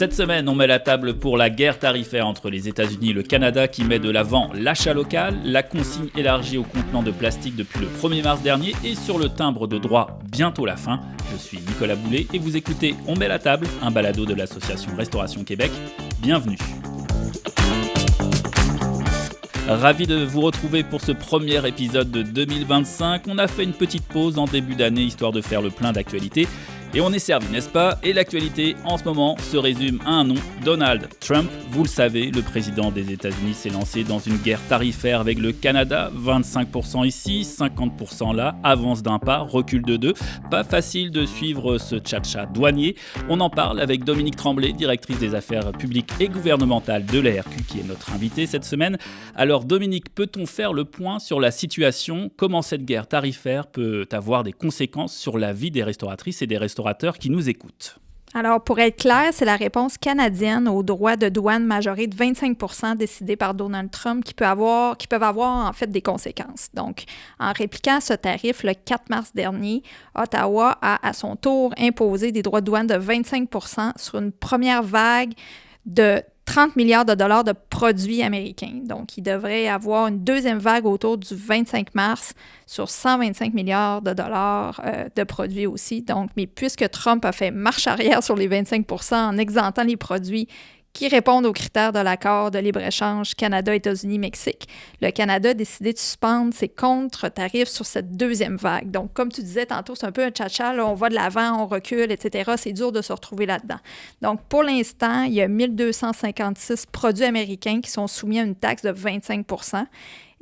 Cette semaine, on met la table pour la guerre tarifaire entre les États-Unis et le Canada qui met de l'avant l'achat local, la consigne élargie aux contenants de plastique depuis le 1er mars dernier et sur le timbre de droit bientôt la fin. Je suis Nicolas Boulet et vous écoutez On met la table, un balado de l'association Restauration Québec. Bienvenue. Ravi de vous retrouver pour ce premier épisode de 2025. On a fait une petite pause en début d'année histoire de faire le plein d'actualités. Et on est servi, n'est-ce pas ? Et l'actualité, en ce moment, se résume à un nom, Donald Trump. Vous le savez, le président des États-Unis s'est lancé dans une guerre tarifaire avec le Canada. 25% ici, 50% là, avance d'un pas, recul de deux. Pas facile de suivre ce tchatcha douanier. On en parle avec Dominique Tremblay, directrice des affaires publiques et gouvernementales de l'ARQ, qui est notre invitée cette semaine. Alors Dominique, peut-on faire le point sur la situation ? Comment cette guerre tarifaire peut avoir des conséquences sur la vie des restauratrices et des restaurateurs qui nous écoutent? Alors, pour être clair, c'est la réponse canadienne aux droits de douane majorés de 25% décidés par Donald Trump qui peuvent avoir en fait des conséquences. Donc, en répliquant ce tarif le 4 mars dernier, Ottawa a à son tour imposé des droits de douane de 25% sur une première vague de 30 milliards de dollars de produits américains. Donc, il devrait y avoir une deuxième vague autour du 25 mars sur 125 milliards de dollars de produits aussi. Donc, mais puisque Trump a fait marche arrière sur les 25% en exemptant les produits qui répondent aux critères de l'accord de libre-échange Canada, États-Unis, Mexique, le Canada a décidé de suspendre ses contre-tarifs sur cette deuxième vague. Donc, comme tu disais tantôt, c'est un peu un tchatcha, là, on va de l'avant, on recule, etc. C'est dur de se retrouver là-dedans. Donc, pour l'instant, il y a 1256 produits américains qui sont soumis à une taxe de 25%.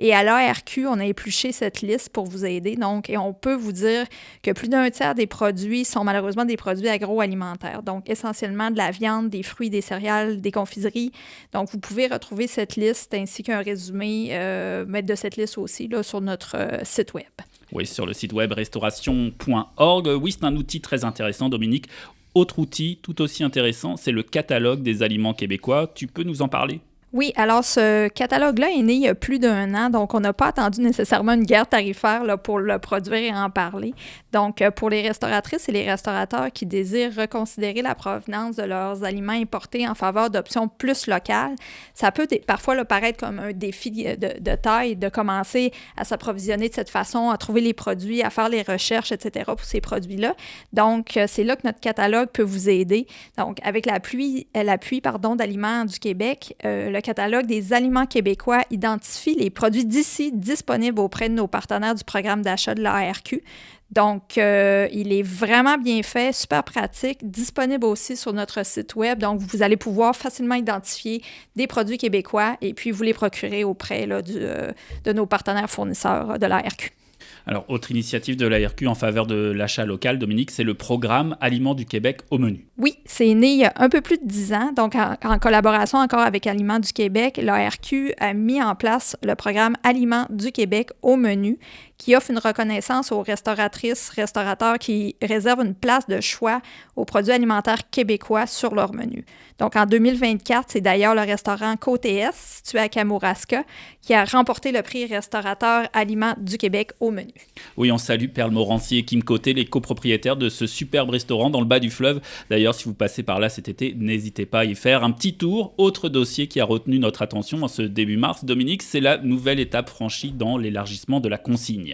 Et à l'ARQ, on a épluché cette liste pour vous aider. Donc, et on peut vous dire que plus d'un tiers des produits sont malheureusement des produits agroalimentaires. Donc, essentiellement de la viande, des fruits, des céréales, des confiseries. Donc, vous pouvez retrouver cette liste ainsi qu'un résumé de cette liste aussi là, sur notre site web. Oui, sur le site web restauration.org. Oui, c'est un outil très intéressant, Dominique. Autre outil tout aussi intéressant, c'est le catalogue des aliments québécois. Tu peux nous en parler ? Oui, alors ce catalogue-là est né il y a plus d'un an, donc on n'a pas attendu nécessairement une guerre tarifaire là, pour le produire et en parler. Donc, pour les restauratrices et les restaurateurs qui désirent reconsidérer la provenance de leurs aliments importés en faveur d'options plus locales, ça peut parfois là, paraître comme un défi de taille de commencer à s'approvisionner de cette façon, à trouver les produits, à faire les recherches, etc. pour ces produits-là. Donc, c'est là que notre catalogue peut vous aider. Donc, avec l'appui d'Aliments du Québec, le catalogue des aliments québécois identifie les produits d'ici disponibles auprès de nos partenaires du programme d'achat de l'ARQ. Donc, il est vraiment bien fait, super pratique, disponible aussi sur notre site web. Donc, vous allez pouvoir facilement identifier des produits québécois et puis vous les procurer auprès là, de nos partenaires fournisseurs de l'ARQ. Alors, autre initiative de l'ARQ en faveur de l'achat local, Dominique, c'est le programme Aliments du Québec au menu. Oui, c'est né il y a un peu plus de 10 ans. Donc, en collaboration encore avec Aliments du Québec, l'ARQ a mis en place le programme Aliments du Québec au menu qui offre une reconnaissance aux restauratrices, restaurateurs qui réservent une place de choix aux produits alimentaires québécois sur leur menu. Donc, en 2024, c'est d'ailleurs le restaurant Côté-Est, situé à Kamouraska, qui a remporté le prix restaurateur Aliments du Québec au menu. Oui, on salue Perle Morancier et Kim Côté, les copropriétaires de ce superbe restaurant dans le bas du fleuve. D'ailleurs, si vous passez par là cet été, n'hésitez pas à y faire un petit tour. Autre dossier qui a retenu notre attention en ce début mars, Dominique, c'est la nouvelle étape franchie dans l'élargissement de la consigne.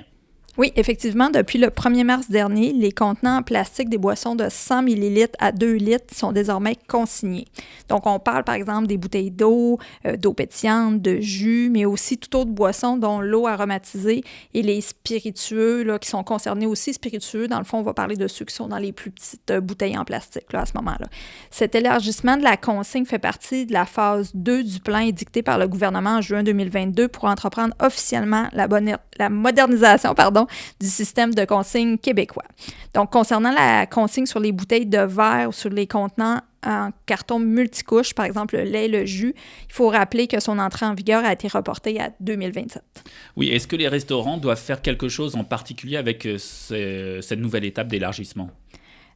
Oui, effectivement, depuis le 1er mars dernier, les contenants en plastique des boissons de 100 ml à 2 litres sont désormais consignés. Donc, on parle par exemple des bouteilles d'eau, d'eau pétillante, de jus, mais aussi toute autre boisson dont l'eau aromatisée et les spiritueux là, qui sont concernés aussi. Spiritueux, dans le fond, on va parler de ceux qui sont dans les plus petites bouteilles en plastique là, à ce moment-là. Cet élargissement de la consigne fait partie de la phase 2 du plan édicté par le gouvernement en juin 2022 pour entreprendre officiellement la modernisation du système de consigne québécois. Donc, concernant la consigne sur les bouteilles de verre ou sur les contenants en carton multicouche, par exemple le lait, le jus, il faut rappeler que son entrée en vigueur a été reportée à 2027. Oui, est-ce que les restaurants doivent faire quelque chose en particulier avec cette nouvelle étape d'élargissement?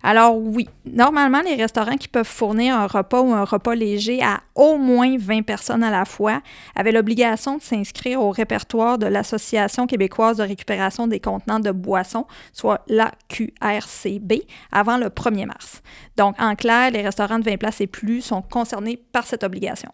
Alors oui, normalement, les restaurants qui peuvent fournir un repas ou un repas léger à au moins 20 personnes à la fois avaient l'obligation de s'inscrire au répertoire de l'Association québécoise de récupération des contenants de boissons, soit l'AQRCB, avant le 1er mars. Donc, en clair, les restaurants de 20 places et plus sont concernés par cette obligation.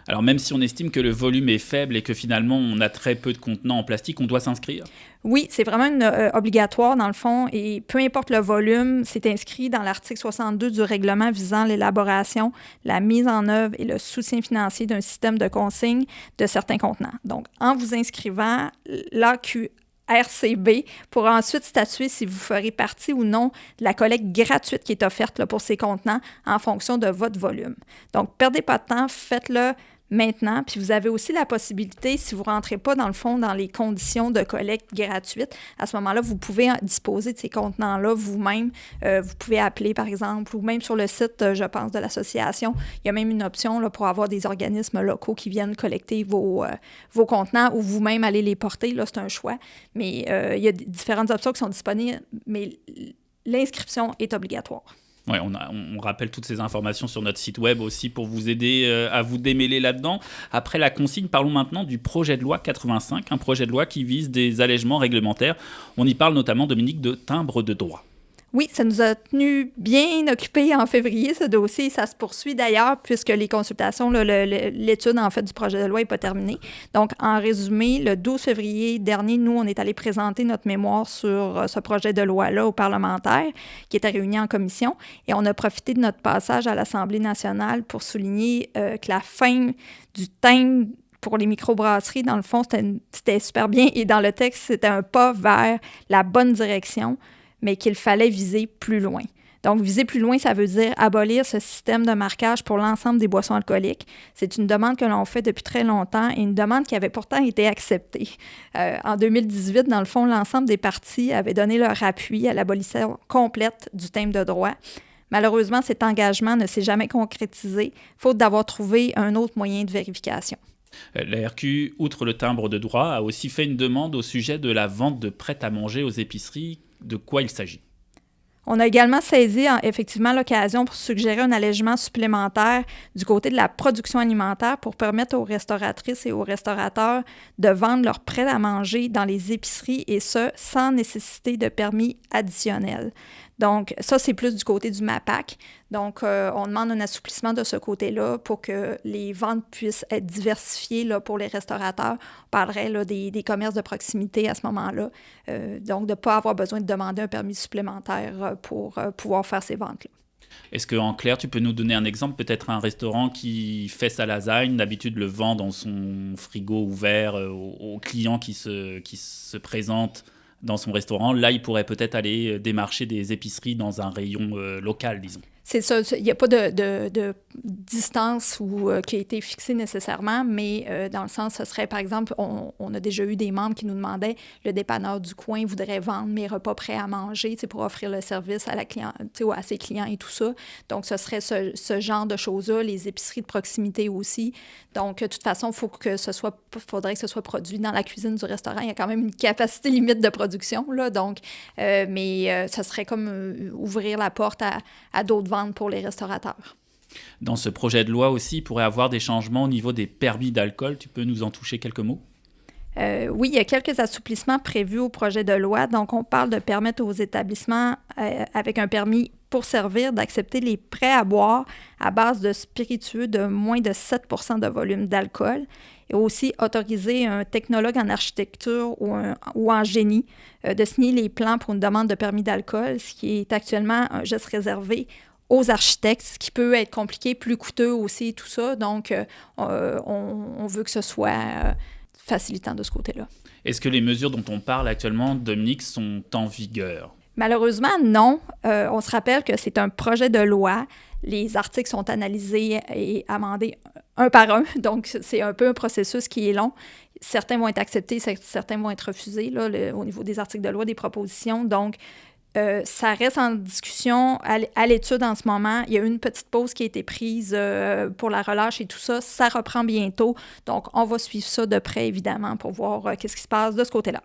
Alors même si on estime que le volume est faible et que finalement on a très peu de contenants en plastique, on doit s'inscrire? Oui, c'est vraiment obligatoire dans le fond et peu importe le volume, c'est inscrit dans l'article 62 du règlement visant l'élaboration, la mise en œuvre et le soutien financier d'un système de consigne de certains contenants. Donc, en vous inscrivant, l'AQRCB pourra ensuite statuer si vous ferez partie ou non de la collecte gratuite qui est offerte là, pour ces contenants en fonction de votre volume. Donc, perdez pas de temps, faites-le maintenant. Puis vous avez aussi la possibilité, si vous ne rentrez pas dans le fond dans les conditions de collecte gratuite, à ce moment-là, vous pouvez disposer de ces contenants-là vous-même. Vous pouvez appeler, par exemple, ou même sur le site, je pense, de l'association, il y a même une option là, pour avoir des organismes locaux qui viennent collecter vos contenants ou vous-même aller les porter. Là, c'est un choix. Mais il y a différentes options qui sont disponibles, mais l'inscription est obligatoire. Ouais, on rappelle toutes ces informations sur notre site web aussi pour vous aider à vous démêler là-dedans. Après la consigne, parlons maintenant du projet de loi 85, un projet de loi qui vise des allègements réglementaires. On y parle notamment, Dominique, de timbre de droit. Oui, ça nous a tenu bien occupés en février, ce dossier. Ça se poursuit d'ailleurs puisque les consultations, l'étude en fait du projet de loi n'est pas terminée. Donc, en résumé, le 12 février dernier, nous, on est allé présenter notre mémoire sur ce projet de loi-là aux parlementaires qui était réunis en commission et on a profité de notre passage à l'Assemblée nationale pour souligner que la fin du thème pour les microbrasseries, dans le fond, c'était super bien et dans le texte, c'était un pas vers la bonne direction, mais qu'il fallait viser plus loin. Donc, viser plus loin, ça veut dire abolir ce système de marquage pour l'ensemble des boissons alcooliques. C'est une demande que l'on fait depuis très longtemps et une demande qui avait pourtant été acceptée. En 2018, dans le fond, l'ensemble des partis avaient donné leur appui à l'abolition complète du thème de droit. Malheureusement, cet engagement ne s'est jamais concrétisé, faute d'avoir trouvé un autre moyen de vérification. La RQ, outre le timbre de droit, a aussi fait une demande au sujet de la vente de prêt-à-manger aux épiceries. De quoi il s'agit? On a également saisi effectivement l'occasion pour suggérer un allègement supplémentaire du côté de la production alimentaire pour permettre aux restauratrices et aux restaurateurs de vendre leurs prêt-à-manger dans les épiceries et ce, sans nécessité de permis additionnel. Donc, ça, c'est plus du côté du MAPAC. Donc, on demande un assouplissement de ce côté-là pour que les ventes puissent être diversifiées là, pour les restaurateurs. On parlerait là, des commerces de proximité à ce moment-là. Donc, de ne pas avoir besoin de demander un permis supplémentaire pour pouvoir faire ces ventes-là. Est-ce qu'en clair, tu peux nous donner un exemple, peut-être un restaurant qui fait sa lasagne, d'habitude le vend dans son frigo ouvert aux clients qui se présentent dans son restaurant. Là, il pourrait peut-être aller démarcher des épiceries dans un rayon local, disons. C'est ça. Il n'y a pas de distance qui a été fixée nécessairement, mais dans le sens, ce serait, par exemple, on a déjà eu des membres qui nous demandaient, le dépanneur du coin voudrait vendre mes repas prêts à manger pour offrir le service à la client, à ses clients et tout ça. Donc, ce serait ce genre de choses-là, les épiceries de proximité aussi. Donc, de toute façon, faudrait que ce soit produit dans la cuisine du restaurant. Il y a quand même une capacité limite de production, là. Donc, mais ce serait comme ouvrir la porte à d'autres ventes pour les restaurateurs. Dans ce projet de loi aussi, il pourrait y avoir des changements au niveau des permis d'alcool. Tu peux nous en toucher quelques mots? Oui, il y a quelques assouplissements prévus au projet de loi. Donc, on parle de permettre aux établissements avec un permis pour servir d'accepter les prêts à boire à base de spiritueux de moins de 7 % de volume d'alcool et aussi autoriser un technologue en architecture ou en génie de signer les plans pour une demande de permis d'alcool, ce qui est actuellement un geste réservé aux architectes, ce qui peut être compliqué, plus coûteux aussi, tout ça. Donc, on veut que ce soit facilitant de ce côté-là. Est-ce que les mesures dont on parle actuellement, Dominique, sont en vigueur? Malheureusement, non. On se rappelle que c'est un projet de loi. Les articles sont analysés et amendés un par un. Donc, c'est un peu un processus qui est long. Certains vont être acceptés, certains vont être refusés là, au niveau des articles de loi, des propositions. Donc, Ça reste en discussion à l'étude en ce moment. Il y a eu une petite pause qui a été prise pour la relâche et tout ça. Ça reprend bientôt. Donc, on va suivre ça de près, évidemment, pour voir qu'est-ce qui se passe de ce côté-là.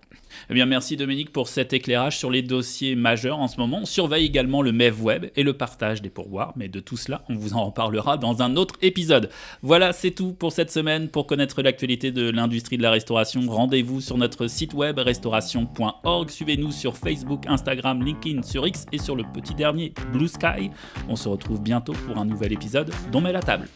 Eh bien, merci Dominique pour cet éclairage sur les dossiers majeurs en ce moment. On surveille également le MEV-Web et le partage des pourboires, mais de tout cela, on vous en reparlera dans un autre épisode. Voilà, c'est tout pour cette semaine. Pour connaître l'actualité de l'industrie de la restauration, rendez-vous sur notre site web restauration.org. Suivez-nous sur Facebook, Instagram, LinkedIn, sur X et sur le petit dernier Blue Sky. On se retrouve bientôt pour un nouvel épisode d'On met la table.